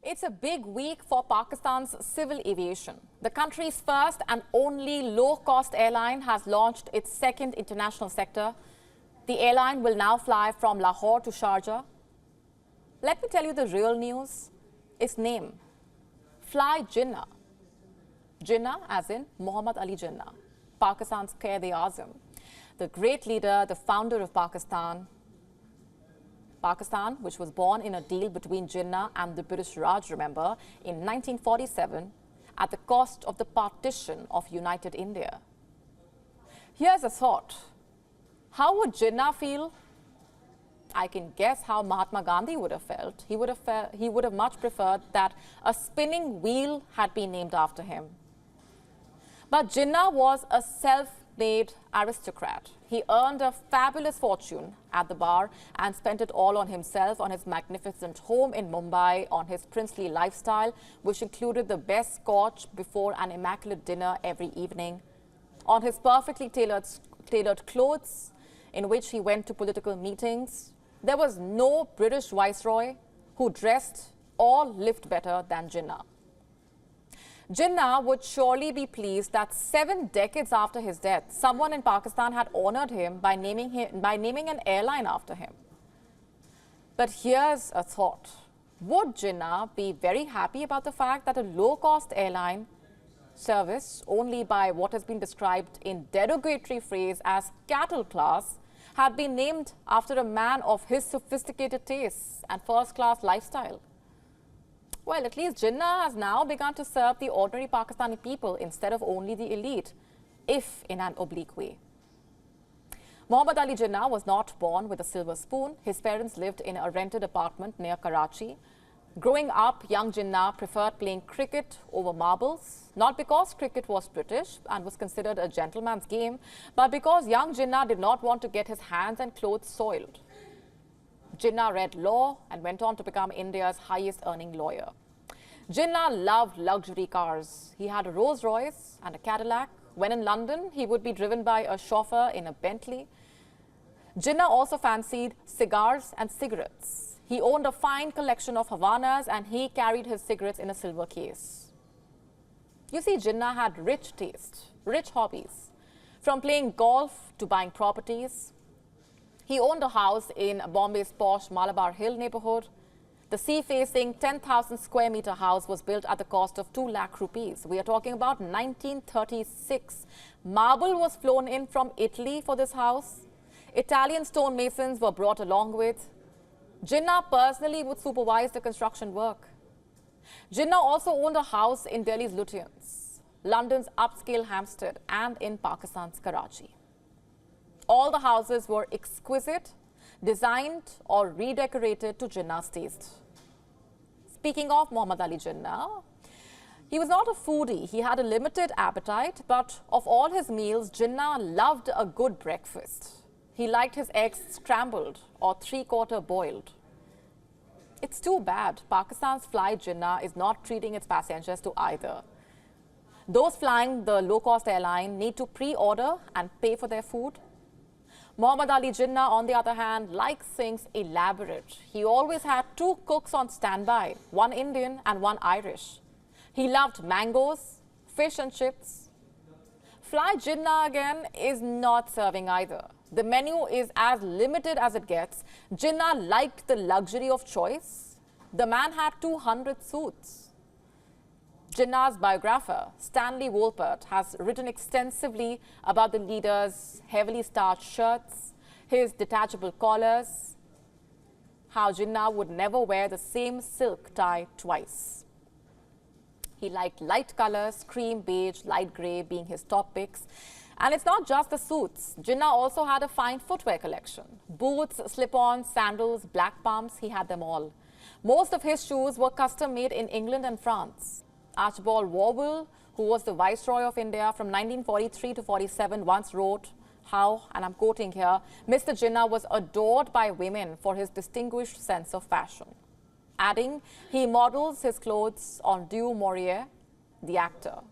It's a big week for Pakistan's civil aviation. The country's first and only low-cost airline has launched its second international sector. The airline will now fly from Lahore to Sharjah. Let me tell you the real news. Its name, Fly Jinnah. Jinnah as in Muhammad Ali Jinnah, Pakistan's Quaid-e-Azam, the great leader, the founder of Pakistan, which was born in a deal between Jinnah and the British Raj, remember, in 1947 at the cost of the partition of United India. Here's a thought. How would Jinnah feel? I can guess how Mahatma Gandhi would have felt. He would have much preferred that a spinning wheel had been named after him. But Jinnah was a self-made aristocrat. He earned a fabulous fortune at the bar and spent it all on himself, on his magnificent home in Mumbai, on his princely lifestyle, which included the best scotch before an immaculate dinner every evening, on his perfectly tailored clothes in which he went to political meetings. There was no British viceroy who dressed or lived better than Jinnah. Jinnah would surely be pleased that 7 decades after his death, someone in Pakistan had honored him by naming an airline after him. But here's a thought. Would Jinnah be very happy about the fact that a low-cost airline service only by what has been described in derogatory phrase as cattle class had been named after a man of his sophisticated tastes and first-class lifestyle? Well, at least Jinnah has now begun to serve the ordinary Pakistani people instead of only the elite, if in an oblique way. Muhammad Ali Jinnah was not born with a silver spoon. His parents lived in a rented apartment near Karachi. Growing up, young Jinnah preferred playing cricket over marbles, not because cricket was British and was considered a gentleman's game, but because young Jinnah did not want to get his hands and clothes soiled. Jinnah read law and went on to become India's highest-earning lawyer. Jinnah loved luxury cars. He had a Rolls Royce and a Cadillac. When in London, he would be driven by a chauffeur in a Bentley. Jinnah also fancied cigars and cigarettes. He owned a fine collection of Havanas and he carried his cigarettes in a silver case. You see, Jinnah had rich taste, rich hobbies, from playing golf to buying properties. He owned a house in Bombay's posh Malabar Hill neighborhood. The sea-facing 10,000 square meter house was built at the cost of 2 lakh rupees. We are talking about 1936. Marble was flown in from Italy for this house. Italian stonemasons were brought along with. Jinnah personally would supervise the construction work. Jinnah also owned a house in Delhi's Lutyens, London's upscale Hampstead, and in Pakistan's Karachi. All the houses were exquisite, designed or redecorated to Jinnah's taste. Speaking of Muhammad Ali Jinnah, he was not a foodie. He had a limited appetite, but of all his meals, Jinnah loved a good breakfast. He liked his eggs scrambled or 3/4 boiled. It's too bad Pakistan's Fly Jinnah is not treating its passengers to either. Those flying the low-cost airline need to pre-order and pay for their food. Muhammad Ali Jinnah, on the other hand, likes things elaborate. He always had 2 cooks on standby, one Indian and one Irish. He loved mangoes, fish and chips. Fly Jinnah, again, is not serving either. The menu is as limited as it gets. Jinnah liked the luxury of choice. The man had 200 suits. Jinnah's biographer, Stanley Wolpert, has written extensively about the leader's heavily starched shirts, his detachable collars, how Jinnah would never wear the same silk tie twice. He liked light colors, cream, beige, light gray being his top picks. And it's not just the suits. Jinnah also had a fine footwear collection. Boots, slip-ons, sandals, black pumps, he had them all. Most of his shoes were custom made in England and France. Archibald Wavell, who was the Viceroy of India from 1943 to 47, once wrote how, and I'm quoting here, Mr. Jinnah was adored by women for his distinguished sense of fashion. Adding, he models his clothes on Du Maurier, the actor.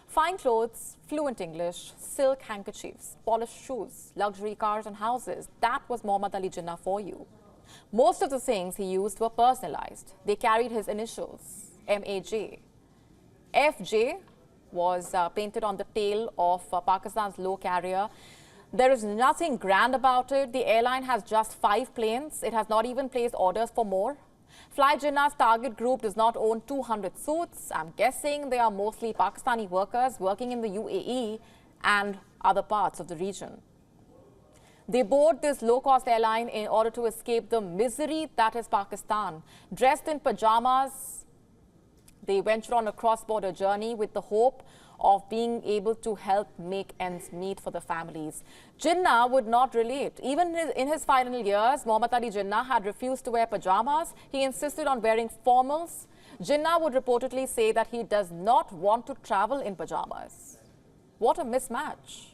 Fine clothes, fluent English, silk handkerchiefs, polished shoes, luxury cars and houses. That was Muhammad Ali Jinnah for you. Most of the things he used were personalized. They carried his initials, MAJ. FJ was painted on the tail of Pakistan's low carrier. There is nothing grand about it. The airline has just 5 planes. It has not even placed orders for more. Fly Jinnah's target group does not own 200 suits. I'm guessing they are mostly Pakistani workers working in the UAE and other parts of the region. They board this low-cost airline in order to escape the misery that is Pakistan. Dressed in pajamas, they venture on a cross-border journey with the hope of being able to help make ends meet for the families. Jinnah would not relate. Even in his final years, Muhammad Ali Jinnah had refused to wear pajamas. He insisted on wearing formals. Jinnah would reportedly say that he does not want to travel in pajamas. What a mismatch.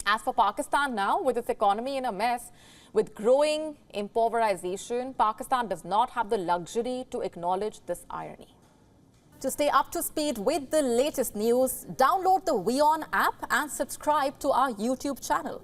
As for Pakistan now, with its economy in a mess, with growing impoverization, Pakistan does not have the luxury to acknowledge this irony. To stay up to speed with the latest news, download the WION app and subscribe to our YouTube channel.